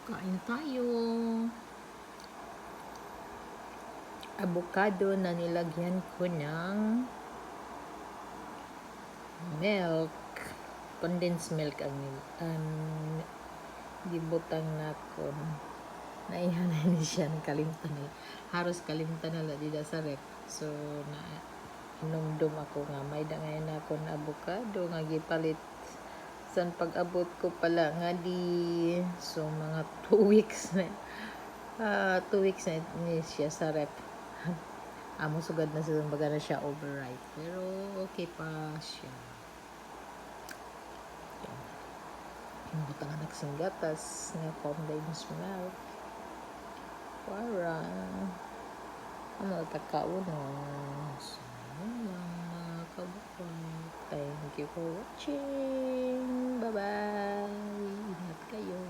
Kain tayo. Avocado na nilagyan ko ng milk. Condensed milk ang gibutang na ko. Naihan na ni siya kalimtan na. Haros kalimtan na la dida sa rep. So na inumdum ako nga may dangayon ako na avocado nga gipalit san pag-abot ko pala nga di so mga 2 weeks na 2 weeks na ni siya sa rep. Amo sugad na sa baga na siya overripe pero okay pa siya. Butang anak sing gatas nga condensed milk para ano tagkauno. So, yun lang mga kabukay. Thank you for watching. Bye-bye. Ingat kayo.